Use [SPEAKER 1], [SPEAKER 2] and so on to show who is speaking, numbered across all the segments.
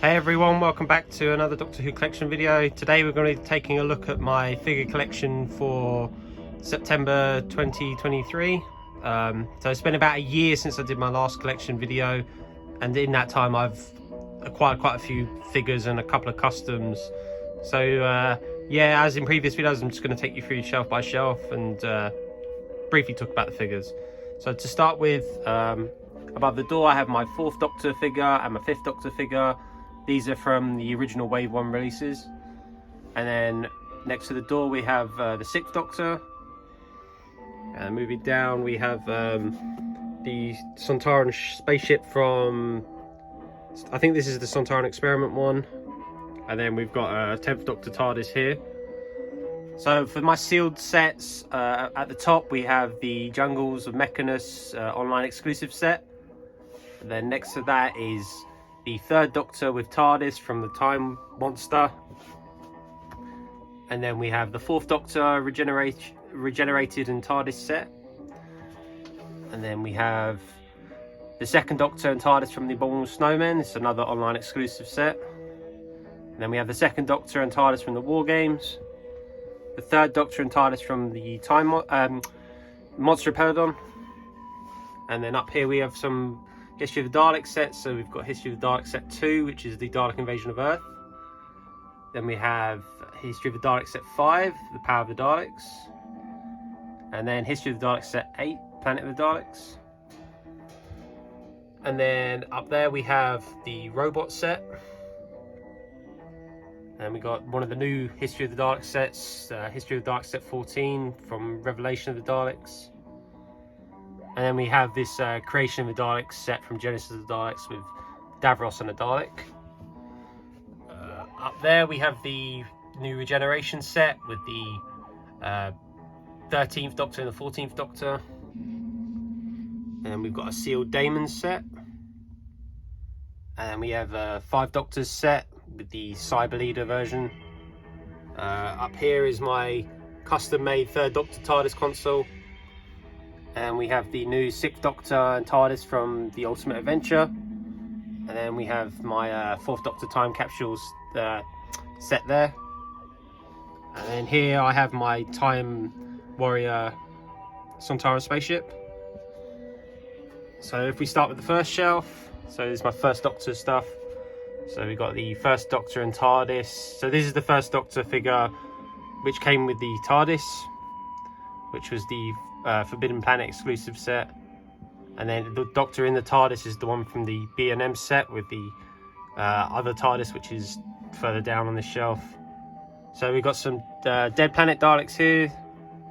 [SPEAKER 1] Hey everyone, welcome back to another Doctor Who collection video. Today we're going to be taking a look at my figure collection for September 2023. So it's been about a year since I did my last collection video, and in that time I've acquired quite a few figures and a couple of customs. So yeah, as in previous videos, I'm just going to take you through shelf by shelf and briefly talk about the figures. So to start with, above the door I have my 4th Doctor figure and my 5th Doctor figure. These are from the original Wave 1 releases. And then next to the door we have the 6th Doctor. And moving down we have the Sontaran spaceship from, I think this is the Sontaran Experiment one. And then we've got a 10th Doctor TARDIS here. So for my sealed sets, at the top we have the Jungles of Mechanus online exclusive set. And then next to that is the 3rd Doctor with TARDIS from the Time Monster. And then we have the 4th Doctor regenerated and TARDIS set. And then we have the 2nd Doctor and TARDIS from the Abominable Snowmen. It's another online exclusive set. And then we have the 2nd Doctor and TARDIS from the War Games. The 3rd Doctor and TARDIS from the Monster Peladon. And then up here we have some History of the Dalek sets. So we've got History of the Dalek set 2, which is the Dalek Invasion of Earth. Then we have History of the Dalek set 5, the Power of the Daleks. And then History of the Dalek set 8, Planet of the Daleks. And then up there we have the Robot set. And we got one of the new History of the Dalek sets, History of the Dalek set 14 from Revelation of the Daleks. And then we have this Creation of the Daleks set from Genesis of the Daleks with Davros and a Dalek. Up there we have the new Regeneration set with the 13th Doctor and the 14th Doctor. And then we've got a sealed Damon set. And we have a 5 Doctors set with the Cyber Leader version. Up here is my custom made 3rd Doctor TARDIS console. And we have the new 6th Doctor and TARDIS from the Ultimate Adventure. And then we have my 4th Doctor Time Capsules set there. And then here I have my Time Warrior Sontaran spaceship. So if we start with the first shelf, so this is my 1st Doctor stuff. So we've got the 1st Doctor and TARDIS. So this is the 1st Doctor figure which came with the TARDIS, which was the Forbidden Planet exclusive set. And then the Doctor in the TARDIS is the one from the B&M set with the other TARDIS, which is further down on the shelf. So we've got some Dead Planet Daleks here.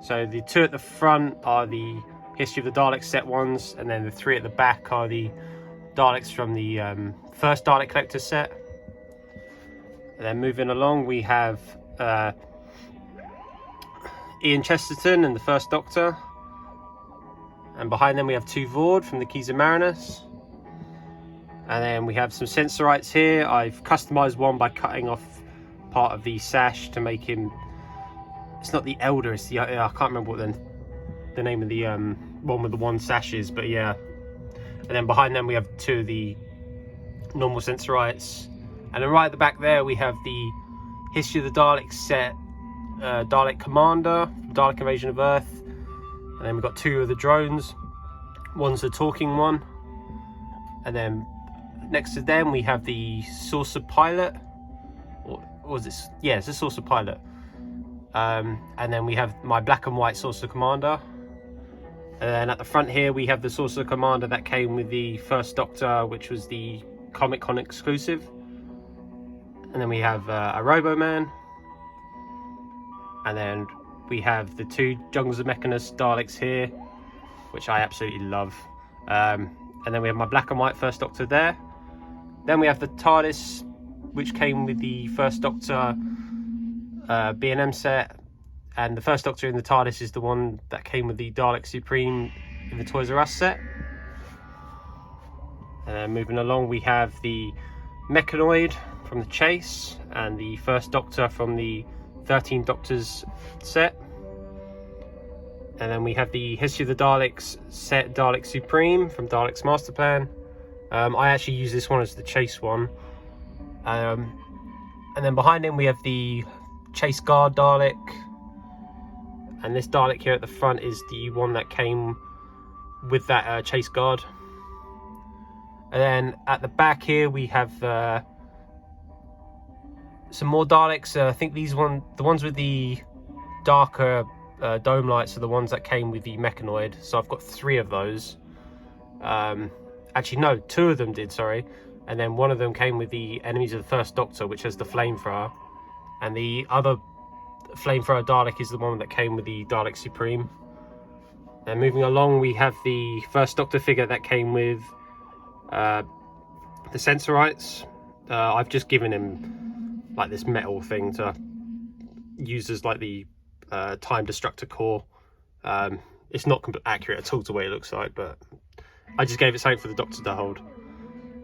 [SPEAKER 1] So the 2 at the front are the History of the Daleks set ones, and then the 3 at the back are the Daleks from the 1st Dalek Collector set. And then moving along we have Ian Chesterton and the 1st Doctor. And behind them we have 2 Vord from the Keys of Marinus. And then we have some Sensorites here. I've customised one by cutting off part of the sash to make him... It's not the Elder, it's the... I can't remember what the name of the one with the 1 sash is, but yeah. And then behind them we have 2 of the normal Sensorites. And then right at the back there we have the History of the Daleks set, Dalek Commander, Dalek Invasion of Earth. And then we've got 2 of the drones. One's the talking one. And then next to them we have the Saucer Pilot. Or was this? Yeah, it's a Saucer Pilot. And then we have my black and white Saucer Commander. And then at the front here we have the Saucer Commander that came with the 1st Doctor, which was the Comic Con exclusive. And then we have a Robo-Man. And then we have the 2 Jungles of Mechanus Daleks here, which I absolutely love. And then we have my black and white 1st Doctor there. Then we have the TARDIS, which came with the 1st Doctor B&M set. And the 1st Doctor in the TARDIS is the one that came with the Dalek Supreme in the Toys R Us set. Moving along we have the Mechanoid from the Chase and the 1st Doctor from the 13 Doctors set. And then we have the History of the Daleks set, Dalek Supreme from Dalek's Master Plan. I actually use this one as the Chase one. And then behind him we have the Chase Guard Dalek, and this Dalek here at the front is the one that came with that Chase Guard. And then at the back here we have some more Daleks. I think the ones with the darker dome lights are the ones that came with the Mechanoid. So I've got 3 of those. Actually no, 2 of them did, sorry. And then one of them came with the Enemies of the First Doctor, which has the flamethrower. And the other flamethrower Dalek is the one that came with the Dalek Supreme. And moving along, we have the First Doctor figure that came with the Sensorites. I've just given him like this metal thing to use as like the Time Destructor core. It's not accurate at all to the way it looks like, but I just gave it something for the Doctor to hold.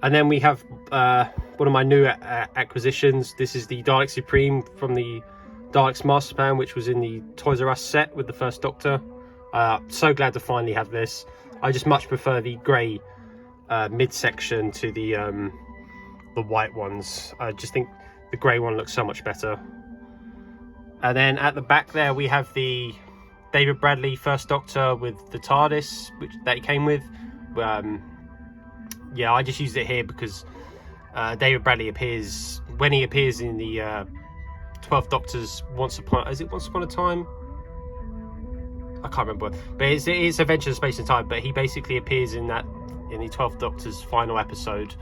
[SPEAKER 1] And then we have one of my new acquisitions. This is the Dalek Supreme from the Daleks Master Plan, which was in the Toys R Us set with the First Doctor. So glad to finally have this. I just much prefer the grey midsection to the white ones. I just think the grey one looks so much better. And then at the back there we have the David Bradley First Doctor with the TARDIS, that he came with. Yeah, I just used it here because David Bradley appears when he appears in the 12th Doctor's Once Upon a Time? I can't remember, but it's Adventure of Space and Time. But he basically appears in the 12th Doctor's final episode.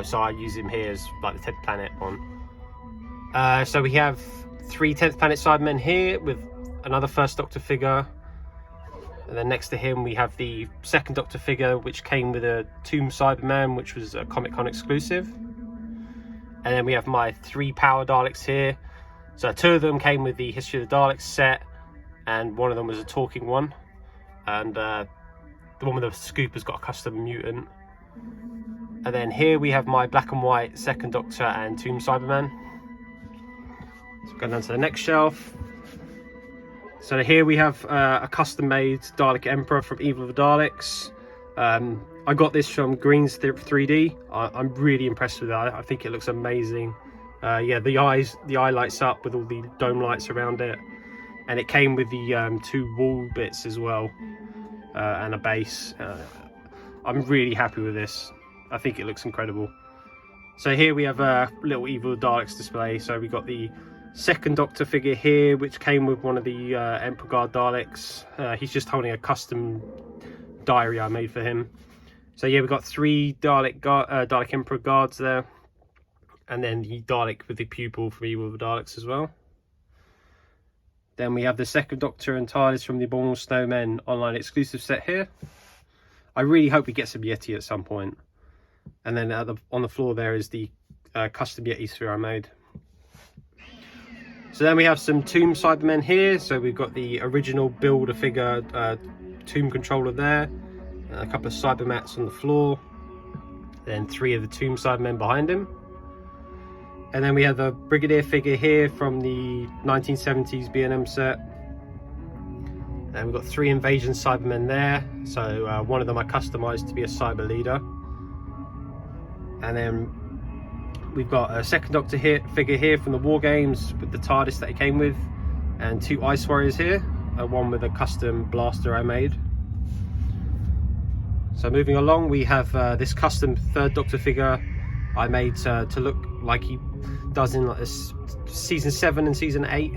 [SPEAKER 1] So I use him here as like the 10th Planet one. So we have 3 10th Planet Cybermen here with another First Doctor figure. And then next to him we have the 2nd Doctor figure, which came with a Tomb Cyberman, which was a Comic-Con exclusive. And then we have my 3 Power Daleks here. So 2 of them came with the History of the Daleks set, and one of them was a talking one. And the one with the scoop has got a custom mutant. And then here we have my black and white 2nd Doctor and Tomb Cyberman. So going down to the next shelf. So here we have a custom-made Dalek Emperor from Evil of the Daleks. I got this from Green's 3D. I'm really impressed with that. I think it looks amazing. Yeah, the eye lights up with all the dome lights around it, and it came with the 2 wall bits as well, and a base. I'm really happy with this. I think it looks incredible. So here we have a little Evil of the Daleks display. So we got the 2nd Doctor figure here, which came with one of the Emperor Guard Daleks. He's just holding a custom diary I made for him. So yeah, we've got 3 Dalek Emperor Guards there, and then the Dalek with the pupil from Evil of the Daleks as well. Then we have the 2nd Doctor and TARDIS from the Abominable Snowmen online exclusive set here. I really hope we get some Yeti at some point. And then on the floor there is the custom Yeti sphere I made. So then we have some Tomb Cybermen here. So we've got the original Build-A-Figure Tomb controller there, a couple of Cybermats on the floor, then 3 of the Tomb Cybermen behind him. And then we have the Brigadier figure here from the 1970s B&M set. And we've got 3 Invasion Cybermen there. So one of them I customized to be a Cyber Leader. And then we've got a 2nd Doctor figure here from the War Games with the TARDIS that he came with, and 2 Ice Warriors here, one with a custom blaster I made. So moving along, we have this custom 3rd Doctor figure I made to look like he does in like this season 7 and season 8.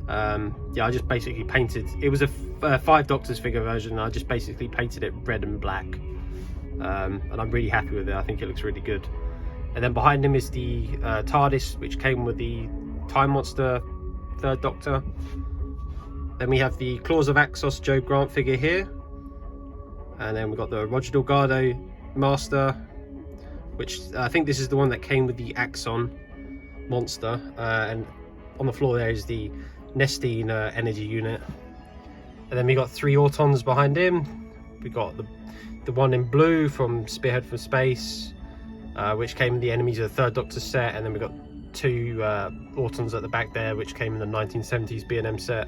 [SPEAKER 1] Yeah, I just basically painted. It was a 5 Doctors figure version. I just basically painted it red and black, and I'm really happy with it. I think it looks really good. And then behind him is the TARDIS, which came with the Time Monster 3rd Doctor. Then we have the Claws of Axos Joe Grant figure here. And then we've got the Roger Delgado Master, which I think this is the one that came with the Axon Monster. And on the floor there is the Nestine energy unit. And then we got 3 Autons behind him. We got the one in blue from Spearhead from Space, which came in the Enemies of the 3rd Doctor set, and then we've got 2 Autons at the back there, which came in the 1970s B&M set.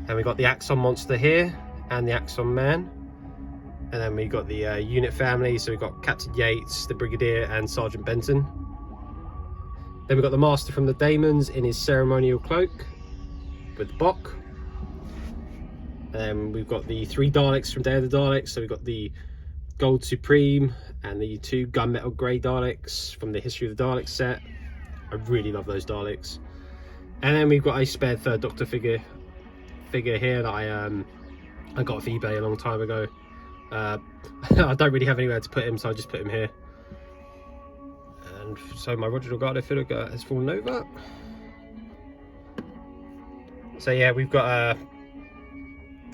[SPEAKER 1] And we got the Axon Monster here, and the Axon Man. And then we got the unit family, so we've got Captain Yates, the Brigadier, and Sergeant Benton. Then we've got the Master from the Daemons in his ceremonial cloak with the Bok. We've got the 3 Daleks from Day of the Daleks. So we've got the Gold Supreme and the 2 Gunmetal Grey Daleks from the History of the Daleks set. I really love those Daleks. And then we've got a spare 3rd Doctor figure here that I got off eBay a long time ago. I don't really have anywhere to put him, so I just put him here. And so my Roger Delgado figure has fallen over. So yeah, we've got a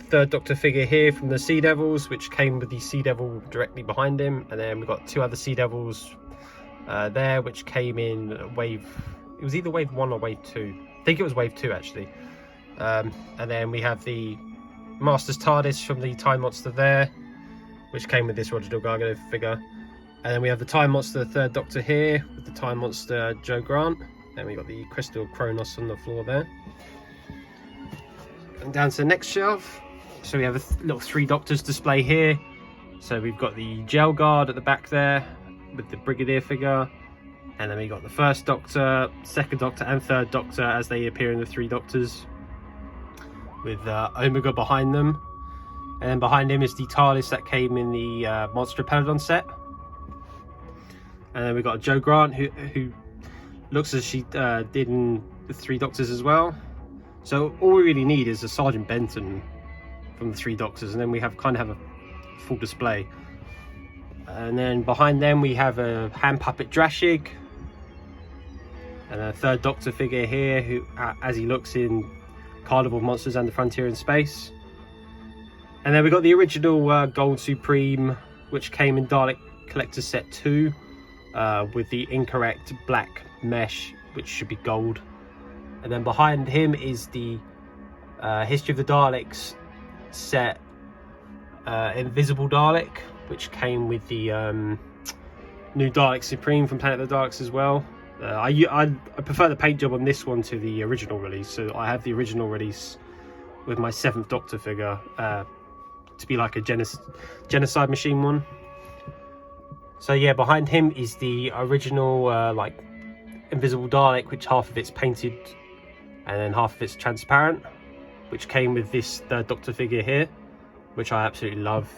[SPEAKER 1] 3rd Doctor figure here from the Sea Devils, which came with the Sea Devil directly behind him, and then we've got 2 other Sea Devils there, which came in wave. It was either wave 1 or wave 2. I think it was wave 2 actually. And then we have the Master's TARDIS from the Time Monster there, which came with this Roger Delgado figure. And then we have the Time Monster 3rd Doctor here with the Time Monster Joe Grant. Then we got the Crystal Kronos on the floor there. And down to the next shelf. So we have a little 3 Doctors display here. So we've got the Gel Guard at the back there with the Brigadier figure. And then we got the 1st Doctor, 2nd Doctor and 3rd Doctor as they appear in the 3 Doctors, with Omega behind them. And then behind him is the TARDIS that came in the Monster Peladon set. And then we've got Joe Grant who looks as she did in the 3 Doctors as well. So all we really need is a Sergeant Benton from the 3 Doctors, and then we kind of have a full display. And then behind them we have a hand puppet Drashig, and a 3rd Doctor figure here who, as he looks in Carnival of Monsters and the Frontier in Space. And then we got the original Gold Supreme, which came in Dalek Collector's Set 2 with the incorrect black mesh, which should be gold. And then behind him is the History of the Daleks set Invisible Dalek, which came with the new Dalek Supreme from Planet of the Daleks as well. I prefer the paint job on this one to the original release, so I have the original release with my 7th Doctor figure to be like a genocide machine one. So yeah, behind him is the original like Invisible Dalek, which half of it's painted and then half of it's transparent, which came with this 3rd Doctor figure here, which I absolutely love.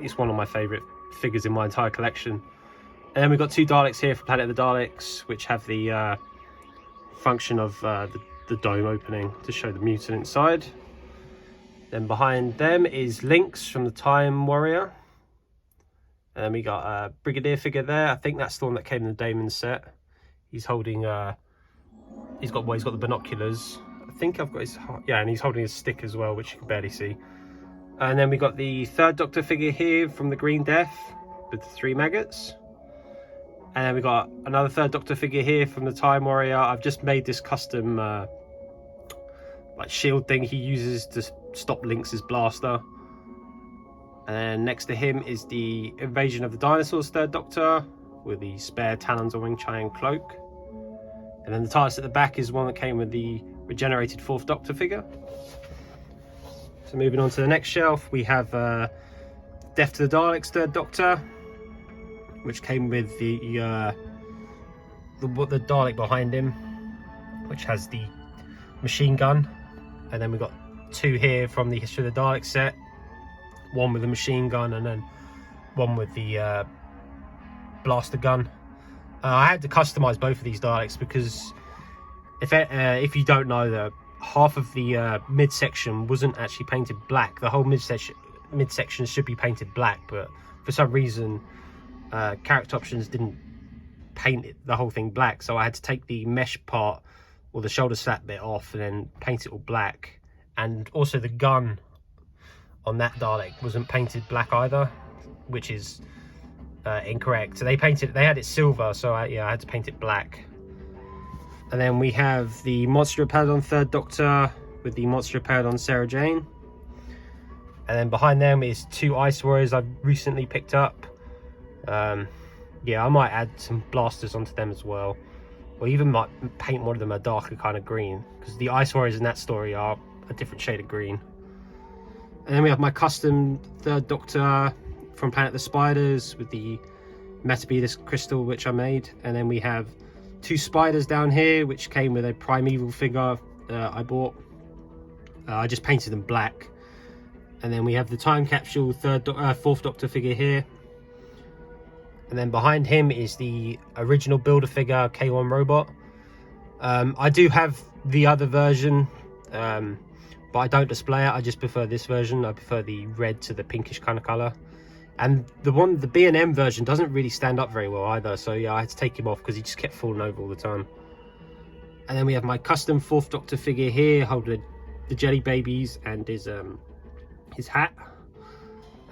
[SPEAKER 1] It's one of my favourite figures in my entire collection. And then we've got 2 Daleks here for Planet of the Daleks, which have the function of the dome opening to show the mutant inside. Then behind them is Lynx from the Time Warrior. And then we got a Brigadier figure there. I think that's the one that came in the Damon set. He's holding he's got the binoculars. I think I've got his, yeah, and he's holding his stick as well, which you can barely see. And then we got the 3rd Doctor figure here from the Green Death with the 3 maggots. And then we got another 3rd Doctor figure here from the Time Warrior. I've just made this custom like shield thing he uses to stop Lynx's blaster. And then next to him is the Invasion of the Dinosaurs 3rd Doctor with the spare talons or Wing Chang cloak. And then the TARDIS at the back is one that came with the regenerated 4th Doctor figure. So moving on to the next shelf, we have Death to the Daleks 3rd Doctor, which came with the Dalek behind him, which has the machine gun. And then we've got 2 here from the History of the Daleks set, one with the machine gun and then one with the blaster gun. I had to customize both of these Daleks because if you don't know, that half of the midsection wasn't actually painted black. The whole midsection should be painted black, but for some reason Character Options didn't paint the whole thing black, so I had to take the mesh part or the shoulder strap bit off and then paint it all black. And also the gun on that Dalek wasn't painted black either, which is incorrect. So they had it silver, so I had to paint it black. And then we have the Monster of Peladon 3rd Doctor with the Monster of Peladon Sarah Jane. And then behind them is 2 Ice Warriors I've recently picked up. Yeah, I might add some blasters onto them as well, or even might paint one of them a darker kind of green, because the Ice Warriors in that story are a different shade of green. And then we have my custom 3rd Doctor from Planet of the Spiders with the Metebelis crystal, which I made. And then we have two spiders down here, which came with a primeval figure I bought. I just painted them black. And then we have the time capsule fourth Doctor figure here. And then behind him is the original builder figure K1 robot. I do have the other version, but I don't display it. I just prefer this version. I prefer the red to the pinkish kind of color. And the B&M version doesn't really stand up very well either. So yeah, I had to take him off because he just kept falling over all the time. And then we have my custom fourth Doctor figure here, holding the jelly babies and his hat.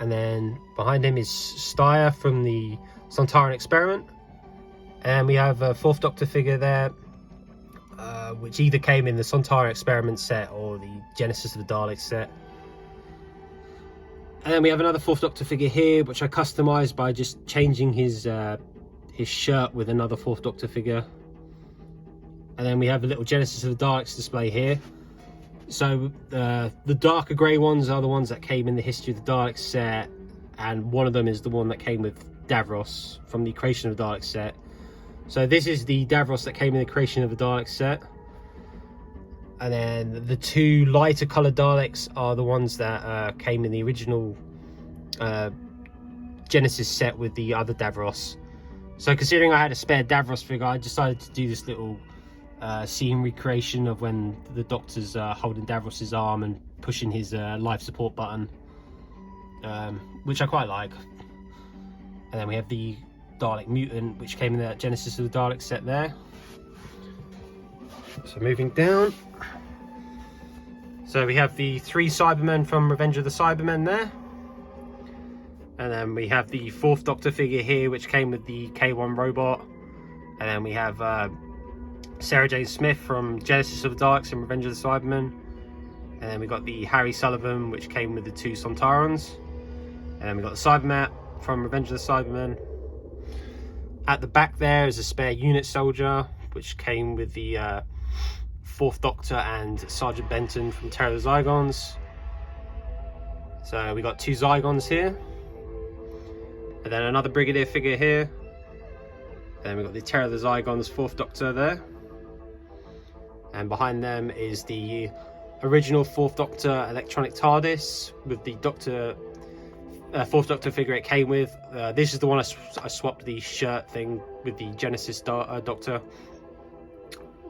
[SPEAKER 1] And then behind him is Steyr from the Sontaran experiment. And we have a fourth Doctor figure there, which either came in the Sontaran experiment set or the Genesis of the Daleks set. And then we have another fourth Doctor figure here, which I customized by just changing his shirt with another fourth Doctor figure. And then we have a little Genesis of the Daleks display here. So the darker grey ones are the ones that came in the History of the Daleks set, and one of them is the one that came with Davros from the Creation of the Daleks set. So this is the Davros that came in the Creation of the Daleks set. And then the two lighter coloured Daleks are the ones that came in the original Genesis set with the other Davros. So considering I had a spare Davros figure, I decided to do this little scene recreation of when the Doctor's holding Davros's arm and pushing his life support button, which I quite like. And then we have the Dalek Mutant, which came in the Genesis of the Daleks set there. So moving down, so we have the three Cybermen from Revenge of the Cybermen there. And then we have the fourth Doctor figure here, which came with the K1 robot. And then we have Sarah Jane Smith from Genesis of the Daleks and Revenge of the Cybermen. And then we got the Harry Sullivan, which came with the two Sontarans. And then we got the Cybermat from Revenge of the Cybermen. At the back there is a spare unit soldier, which came with the fourth Doctor and Sergeant Benton from Terror of the Zygons. So we got two Zygons here. And then another Brigadier figure here. Then we got the Terror of the Zygons fourth Doctor there. And behind them is the original fourth Doctor electronic TARDIS with the fourth Doctor figure it came with. This is the one I swapped the shirt thing with the Genesis Doctor.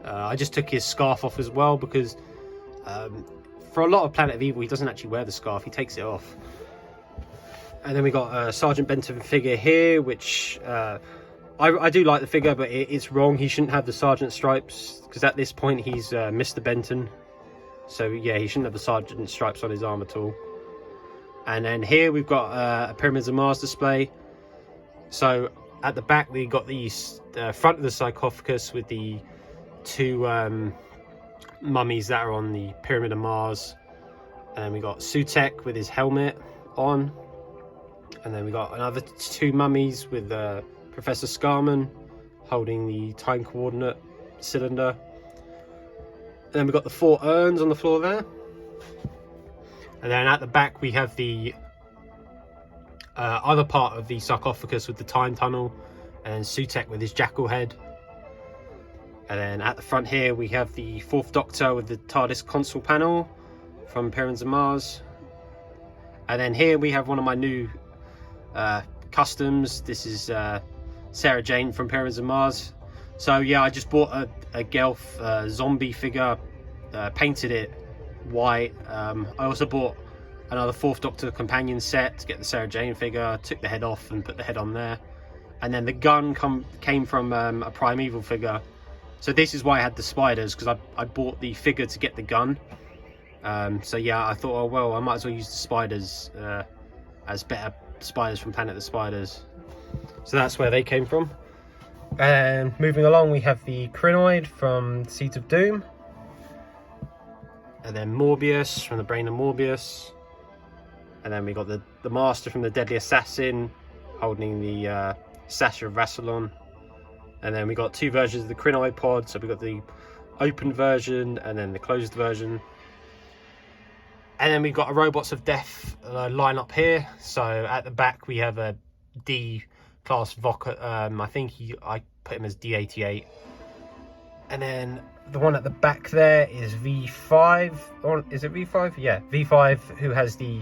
[SPEAKER 1] I just took his scarf off as well because for a lot of Planet of Evil he doesn't actually wear the scarf, he takes it off. And then we got a Sergeant Benton figure here, which I do like the figure, but it's wrong. He shouldn't have the Sergeant stripes because at this point he's Mr. Benton. So yeah, he shouldn't have the Sergeant stripes on his arm at all. And then here we've got a Pyramids of Mars display. So at the back we got the front of the sarcophagus with the two mummies that are on the Pyramid of Mars. And we got Sutekh with his helmet on. And then we got another two mummies with Professor Scarman holding the time coordinate cylinder. And then we got the four urns on the floor there. And then at the back we have the other part of the sarcophagus with the time tunnel, and then Sutekh with his jackal head. And then at the front here we have the fourth Doctor with the TARDIS console panel from Pyramids of Mars. And then here we have one of my new customs. This is Sarah Jane from Pyramids of Mars. So yeah, I just bought a Gelf zombie figure, painted it white. I also bought another fourth Doctor companion set to get the Sarah Jane figure, took the head off and put the head on there. And then the gun came from a Primeval figure. So this is why I had the spiders, because I bought the figure to get the gun. So yeah, I thought, oh well, I might as well use the spiders as better spiders from Planet of the Spiders. So that's where they came from. And moving along, we have the Crinoid from Seeds of Doom. And then Morbius from the Brain of Morbius. And then we got the Master from the Deadly Assassin holding the Sasha of Rassilon. And then we got two versions of the Crinoid pod. So we got the open version and then the closed version. And then we've got a Robots of Death line up here. So at the back we have a D class Vok. I think I put him as D88. And then the one at the back there is V5, or is it V5? Yeah, V5, who has the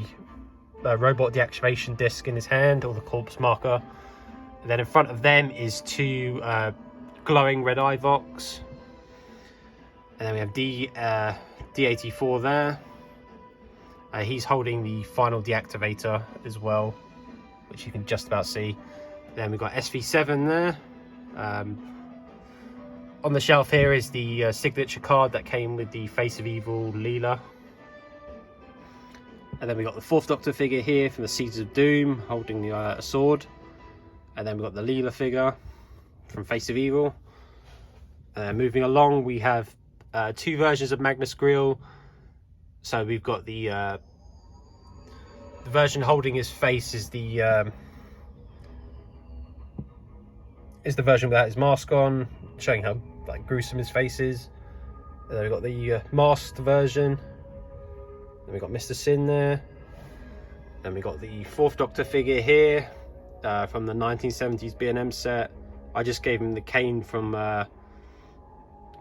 [SPEAKER 1] robot deactivation disc in his hand, or the corpse marker. And then in front of them is two glowing red eye Vox. And then we have D84 there. He's holding the final deactivator as well, which you can just about see. Then we've got SV7 there. On the shelf here is the signature card that came with the Face of Evil Leela. And then we got the Fourth Doctor figure here from the Seeds of Doom, holding a sword. And then we've got the Leela figure from Face of Evil. Moving along, we have two versions of Magnus Grill. So we've got the version holding his face is the version without his mask on, showing how like gruesome his face is. And then we've got the masked version. Then we've got Mr. Sin there. And we've got the Fourth Doctor figure here from the 1970s B&M set. I just gave him the cane from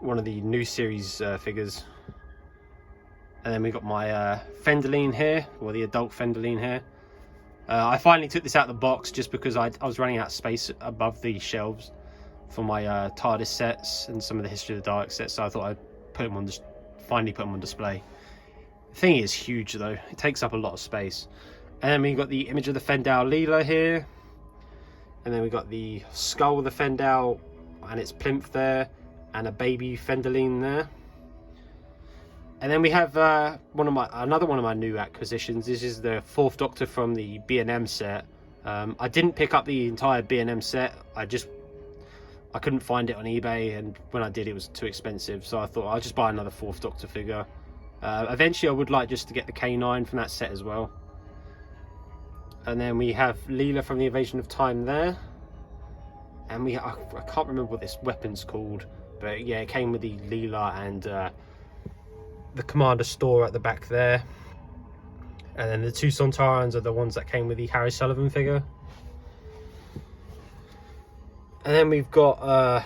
[SPEAKER 1] one of the new series figures. And then we got my Fenderline here, or the adult Fenderline here. I finally took this out of the box just because I was running out of space above the shelves for my TARDIS sets and some of the History of the Daleks sets, so I thought I'd finally put them on display. The thing is huge though, it takes up a lot of space. And then we've got the image of the Fendal Leela here. And then we've got the skull of the Fendal and its plinth there, and a baby Fenderline there. And then we have another one of my new acquisitions. This is the Fourth Doctor from the B&M set. I didn't pick up the entire B&M set. I couldn't find it on eBay, and when I did, it was too expensive. So I thought I'll just buy another Fourth Doctor figure. Eventually, I would like just to get the K9 from that set as well. And then we have Leela from the Invasion of Time there. And I can't remember what this weapon's called, but yeah, it came with the Leela and the Commander store at the back there. And then the two Sontarans are the ones that came with the Harry Sullivan figure. And then we've got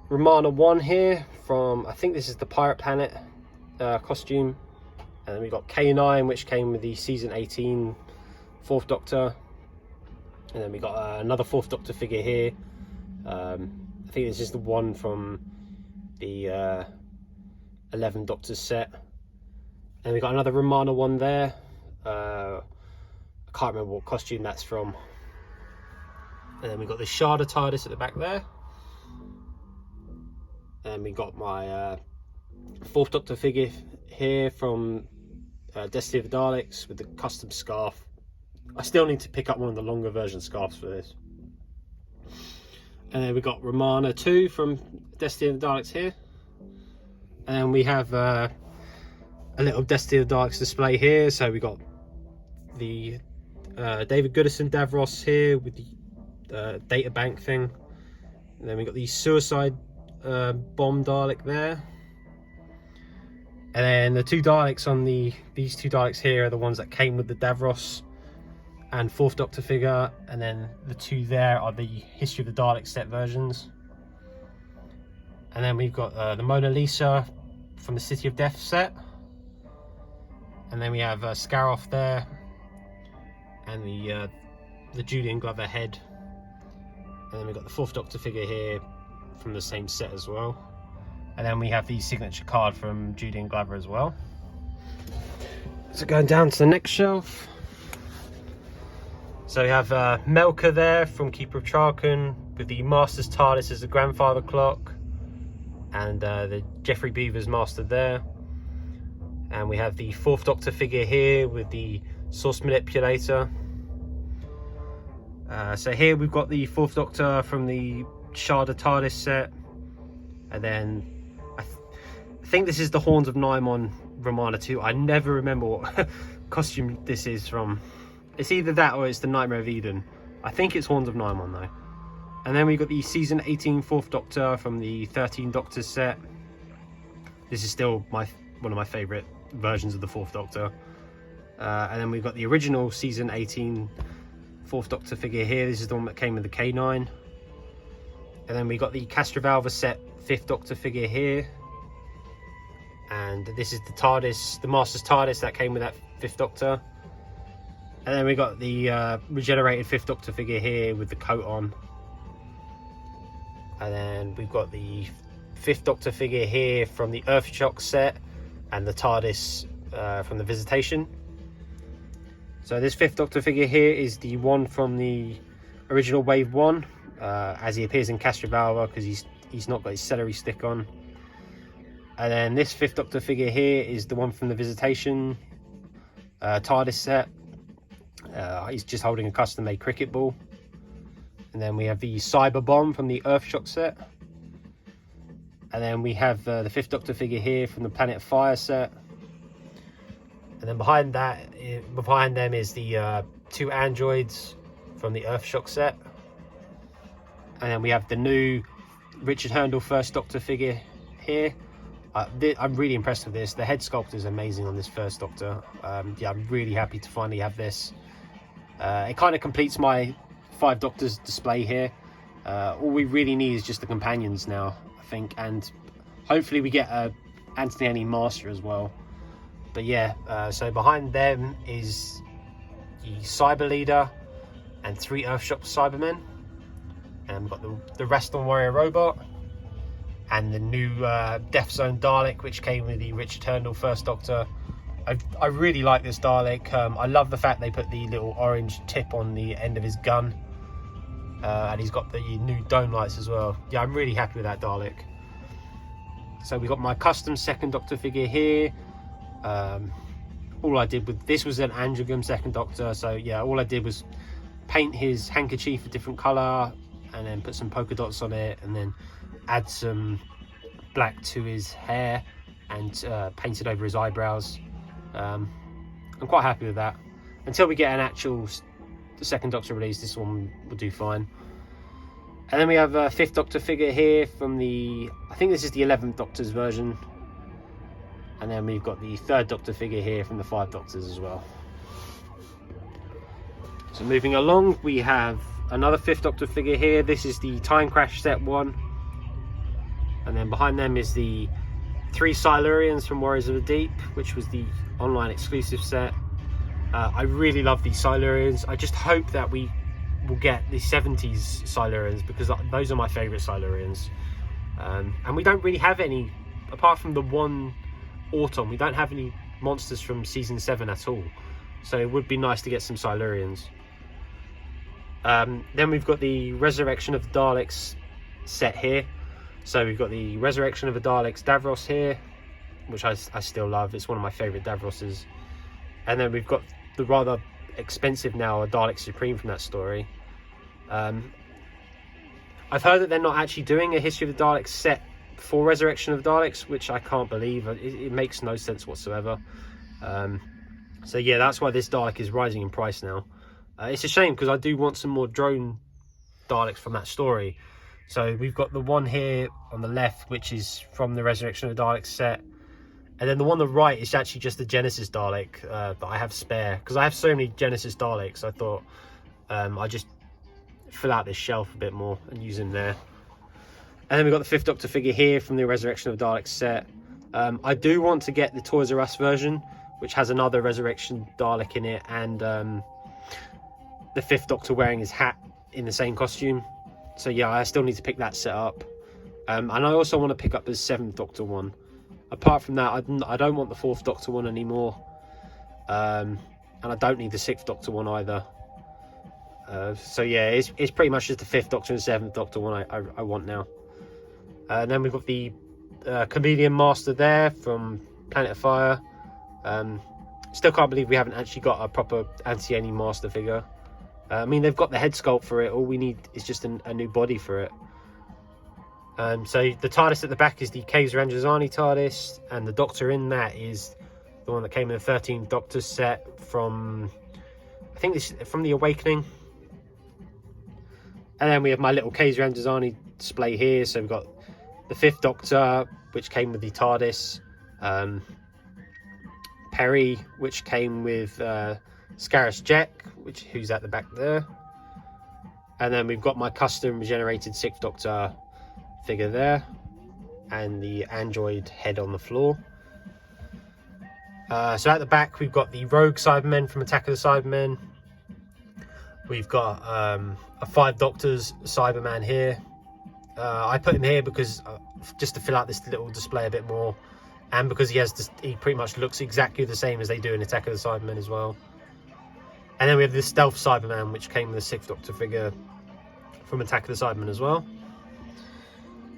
[SPEAKER 1] Romana 1 here from, I think this is the Pirate Planet costume. And then we've got K9, which came with the season 18 Fourth Doctor. And then we got another Fourth Doctor figure here. I think this is the one from the 11 Doctors set. And we got another Romana 1 there. I can't remember what costume that's from. And then we got the Sharda TARDIS at the back there. And we got my Fourth Doctor figure here from Destiny of the Daleks with the custom scarf. I still need to pick up one of the longer version scarves for this. And then we got Romana 2 from Destiny of the Daleks here. And we have a little Destiny of the Daleks display here. So we got the David Goodison Davros here with the data bank thing. And then we got the Suicide Bomb Dalek there. And then the two Daleks on these two Daleks here are the ones that came with the Davros and Fourth Doctor figure. And then the two there are the History of the Daleks set versions. And then we've got the Mona Lisa from the City of Death set. And then we have Scaroff there. And the Julian Glover head. And then we've got the Fourth Doctor figure here from the same set as well. And then we have the signature card from Julian Glover as well. So going down to the next shelf. So we have Melka there from Keeper of Traken with the Master's TARDIS as the grandfather clock. And the Geoffrey Beevers Master there. And we have the Fourth Doctor figure here with the Source Manipulator. So here we've got the Fourth Doctor from the Sharda TARDIS set. And then I think this is the Horns of Nymon Romana 2. I never remember what costume this is from. It's either that or it's the Nightmare of Eden. I think it's Horns of Nymon though. And then we've got the season 18 Fourth Doctor from the 13 Doctors set. This is still one of my favourite versions of the Fourth Doctor. And then we've got the original season 18 Fourth Doctor figure here. This is the one that came with the K9. And then we got the Castrovalva set 5th Doctor figure here. And this is the TARDIS, the Master's TARDIS that came with that 5th Doctor. And then we got the regenerated 5th Doctor figure here with the coat on. And then we've got the 5th Doctor figure here from the Earthshock set and the TARDIS from the Visitation. So this 5th Doctor figure here is the one from the original Wave 1, as he appears in Castrovalva, because he's not got his celery stick on. And then this 5th Doctor figure here is the one from the Visitation TARDIS set. He's just holding a custom-made cricket ball. And then we have the Cyber Bomb from the Earthshock set. And then we have the 5th Doctor figure here from the Planet of Fire set. And then behind them is the 2 androids from the Earthshock set. And then we have the new Richard Herndl 1st Doctor figure here. I'm really impressed with this. The head sculpt is amazing on this 1st Doctor. Yeah, I'm really happy to finally have this. It kind of completes my 5 Doctors display here. All we really need is just the companions now, I think, and hopefully we get a Anthony Master as well. But yeah, so behind them is the Cyber Leader and 3 Earthshock Cybermen, and we've got the Raston Warrior robot and the new Death Zone Dalek, which came with the Richard Herndl 1st Doctor. I really like this Dalek. I love the fact they put the little orange tip on the end of his gun, and he's got the new dome lights as well. Yeah, I'm really happy with that Dalek. So we got my custom 2nd Doctor figure here. All I did with this was an Androgam 2nd Doctor, so yeah, all I did was paint his handkerchief a different colour and then put some polka dots on it, and then add some black to his hair and paint it over his eyebrows. I'm quite happy with that. Until we get an actual 2nd Doctor release, this one will do fine. And then we have a 5th Doctor figure here from the, I think this is the 11th Doctor's version. And then we've got the 3rd Doctor figure here from the 5 Doctors as well. So moving along, we have another 5th Doctor figure here. This is the Time Crash set 1. And then behind them is the 3 Silurians from Warriors of the Deep, which was the online exclusive set. I really love these Silurians. I just hope that we will get the 70s Silurians, because those are my favourite Silurians. And we don't really have any, apart from the one Autumn, we don't have any monsters from season 7 at all. So it would be nice to get some Silurians. Then we've got the Resurrection of the Daleks set here. So we've got the Resurrection of the Daleks Davros here, which I still love. It's one of my favourite Davroses. And then we've got the rather expensive now Dalek Supreme from that story. I've heard that they're not actually doing a History of the Daleks set for Resurrection of the Daleks, which I can't believe. It makes no sense whatsoever. So yeah, that's why this Dalek is rising in price now. It's a shame, because I do want some more drone Daleks from that story. So we've got the one here on the left, which is from the Resurrection of the Daleks set. And then the one on the right is actually just the Genesis Dalek that I have spare. Because I have so many Genesis Daleks, I thought I just fill out this shelf a bit more and use them there. And then we've got the 5th Doctor figure here from the Resurrection of the Daleks set. I do want to get the Toys R Us version, which has another Resurrection Dalek in it, and the 5th Doctor wearing his hat in the same costume. So yeah, I still need to pick that set up. And I also want to pick up the 7th Doctor one. Apart from that, I don't want the 4th Doctor one anymore. And I don't need the 6th Doctor one either. So yeah, it's pretty much just the 5th Doctor and 7th Doctor one I want now. And then we've got the Chameleon Master there from Planet of Fire. Still can't believe we haven't actually got a proper Antieni Master figure. I mean, they've got the head sculpt for it. All we need is just a new body for it. So the TARDIS at the back is the Caves Ranjazani TARDIS, and the Doctor in that is the one that came in the 13th Doctor set from, I think this is from The Awakening. And then we have my little Caves Ranjazani display here. So we've got the 5th Doctor, which came with the TARDIS. Perry, which came with Scarus Jack, who's at the back there. And then we've got my custom generated 6th Doctor figure there, and the android head on the floor. So at the back we've got the Rogue Cybermen from Attack of the Cybermen. We've got a 5 Doctors Cyberman here. I put him here because just to fill out this little display a bit more, and because he pretty much looks exactly the same as they do in Attack of the Cybermen as well. And then we have this Stealth Cyberman, which came with a 6th Doctor figure from Attack of the Cybermen as well.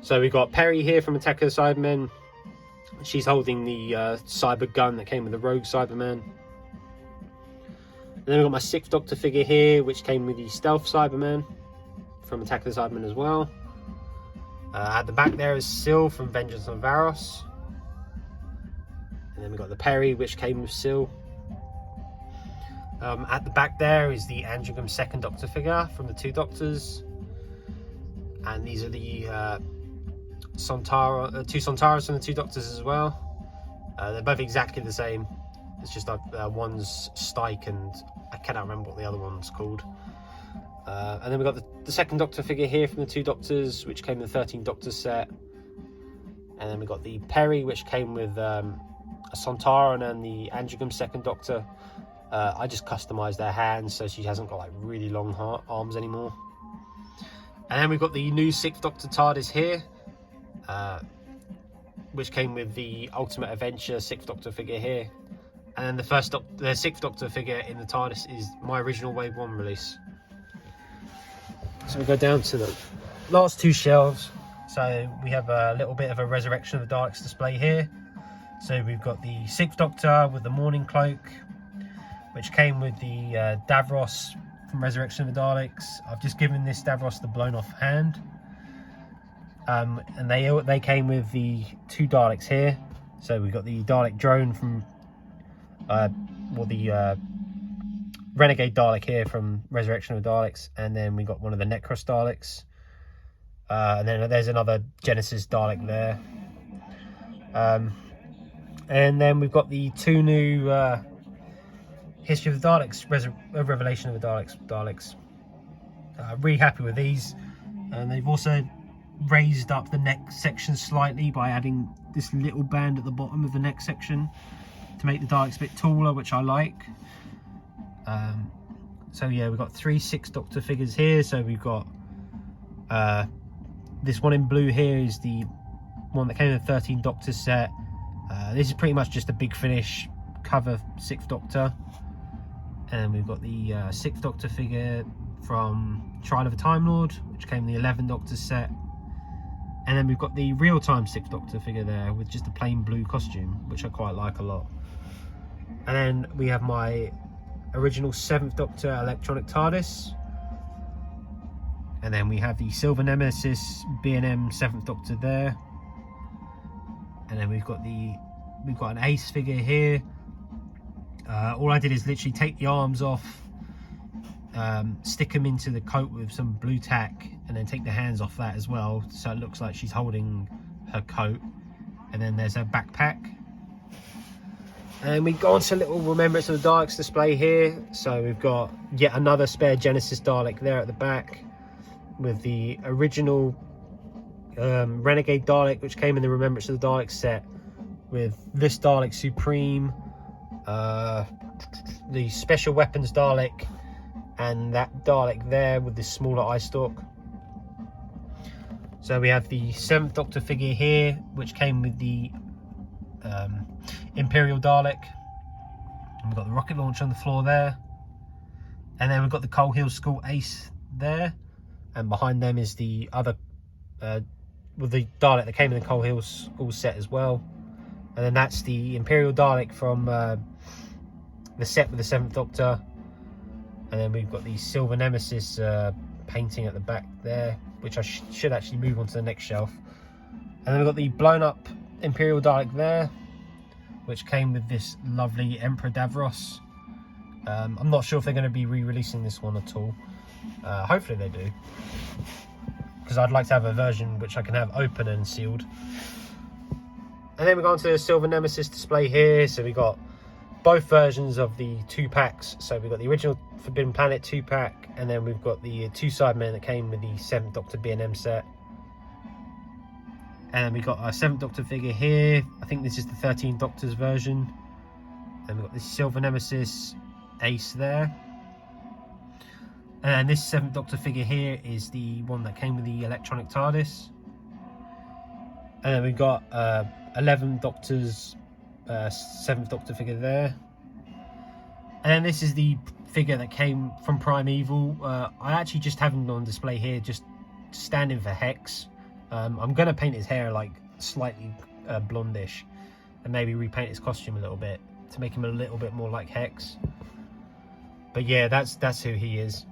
[SPEAKER 1] So we've got Perry here from Attack of the Cybermen. She's holding the cyber gun that came with the Rogue Cyberman. And then we've got my 6th Doctor figure here, which came with the Stealth Cyberman from Attack of the Cybermen as well. At the back there is Syl from Vengeance on Varos. And then we've got the Perry, which came with Syl. At the back there is the Anjugam 2nd Doctor figure from the 2 Doctors. And these are the 2 Sontaras from the 2 Doctors as well. They're both exactly the same. It's just one's Stike and I cannot remember what the other one's called. And then we've got the 2nd Doctor figure here from the 2 Doctors, which came with the 13 Doctors set. And then we've got the Perry, which came with a Sontaran and the Anjugam 2nd Doctor. I just customised their hands so she hasn't got like really long arms anymore. And then we've got the new 6th Doctor TARDIS here, which came with the Ultimate Adventure 6th Doctor figure here. And then the 6th Doctor figure in the TARDIS is my original Wave 1 release. So we go down to the last 2 shelves. So we have a little bit of a Resurrection of the Daleks display here. So we've got the 6th Doctor with the Morning Cloak, which came with the Davros from Resurrection of the Daleks. I've just given this Davros the blown off hand. And they came with the 2 Daleks here. So we've got the Dalek drone from, the Renegade Dalek here from Resurrection of the Daleks. And then we got one of the Necros Daleks. And then there's another Genesis Dalek there. And then we've got the 2 new History of the Daleks, Revelation of the Daleks. Really happy with these. And they've also raised up the neck section slightly by adding this little band at the bottom of the neck section to make the Daleks a bit taller, which I like. So yeah, we've got 3 6th Doctor figures here. So we've got this one in blue here is the one that came in the 13 Doctor set. This is pretty much just a big finish cover 6th Doctor. And we've got the 6th Doctor figure from Trial of a Time Lord, which came in the 11 Doctor set. And then we've got the real-time 6th Doctor figure there with just a plain blue costume, which I quite like a lot. And then we have my original 7th Doctor electronic TARDIS. And then we have the Silver Nemesis B&M 7th Doctor there. And then we've got an Ace figure here. All I did is literally take the arms off, stick them into the coat with some blue tack, and then take the hands off that as well, so it looks like she's holding her coat. And then there's her backpack. And we go on to a little Remembrance of the Daleks display here. So we've got yet another spare Genesis Dalek there at the back, with the original Renegade Dalek, which came in the Remembrance of the Daleks set, with this Dalek Supreme, the Special Weapons Dalek, and that Dalek there with this smaller eye stalk. So we have the 7th Doctor figure here, which came with the Imperial Dalek. And we've got the rocket launcher on the floor there. And then we've got the Coal Hill School Ace there. And behind them is the other, with the Dalek that came in the Coal Hill School set as well. And then that's the Imperial Dalek from the set with the 7th Doctor. And then we've got the Silver Nemesis painting at the back there, which I should actually move on to the next shelf. And then we've got the blown up Imperial Dalek there, which came with this lovely Emperor Davros. I'm not sure if they're going to be re-releasing this one at all. Hopefully they do, because I'd like to have a version which I can have open and sealed. And then we go on to the Silver Nemesis display here. So we got both versions of the 2-packs. So we've got the original Forbidden Planet 2-pack, and then we've got the 2 Sidemen that came with the 7th Doctor B&M set. And we got our 7th Doctor figure here. I think this is the 13th Doctor's version. And we've got this Silver Nemesis Ace there. And this 7th Doctor figure here is the one that came with the electronic TARDIS. And then we've got 11th Doctor's 7th Doctor figure there. And then this is the figure that came from Primeval. I actually just have him on display here, just standing for Hex. I'm going to paint his hair like slightly blondish, and maybe repaint his costume a little bit to make him a little bit more like Hex. But yeah, that's who he is.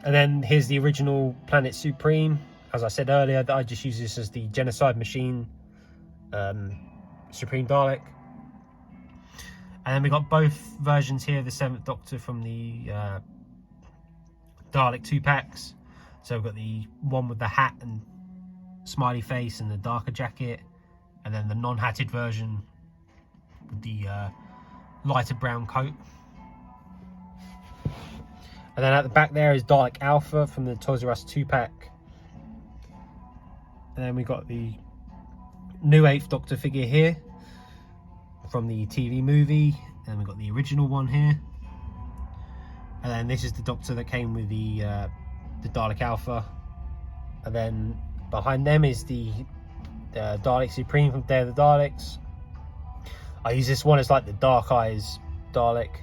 [SPEAKER 1] And then here's the original Planet Supreme. As I said earlier, that I just use this as the Genocide Machine Supreme Dalek. And then we got both versions here, the 7th Doctor from the Dalek 2-packs. So we've got the one with the hat and smiley face and the darker jacket, and then the non-hatted version with the lighter brown coat. And then at the back there is Dalek Alpha from the Toys R Us 2-pack. And then we got the new 8th Doctor figure here from the TV movie. And we've got the original one here. And then this is the Doctor that came with the Dalek Alpha. And then behind them is the Dalek Supreme from Day of the Daleks. I use this one as like the Dark Eyes Dalek.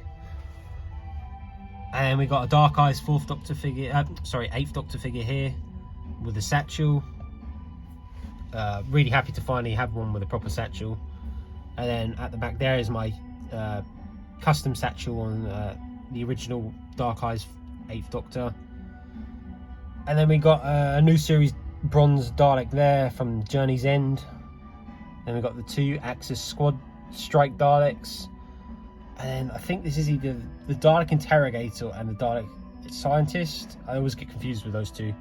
[SPEAKER 1] And we got a Dark Eyes 4th Doctor figure, 8th Doctor figure here with a satchel. Really happy to finally have one with a proper satchel. And then at the back there is my custom satchel on the original Dark Eyes 8th Doctor. And then we got a new series bronze Dalek there from Journey's End. Then we got the 2 Axis Squad Strike Daleks. And I think this is either the Dalek Interrogator and the Dalek Scientist. I always get confused with those two.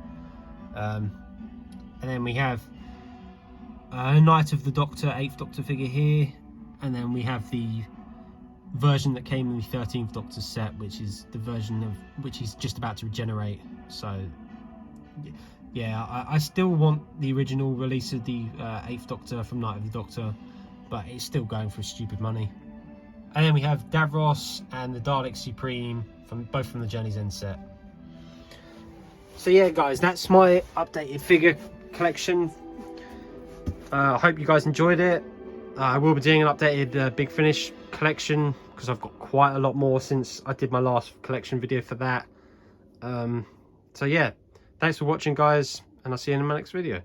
[SPEAKER 1] And then we have Night of the Doctor 8th Doctor figure here. And then we have the version that came in the 13th Doctor set, which is the version of which he's just about to regenerate. So yeah, I still want the original release of the 8th Doctor from Night of the Doctor, but it's still going for stupid money. And then we have Davros and the Dalek Supreme from both from the Journey's End set. So yeah, guys, that's my updated figure collection. I hope you guys enjoyed it. I will be doing an updated Big Finish collection because I've got quite a lot more since I did my last collection video for that. So yeah, thanks for watching, guys, and I'll see you in my next video.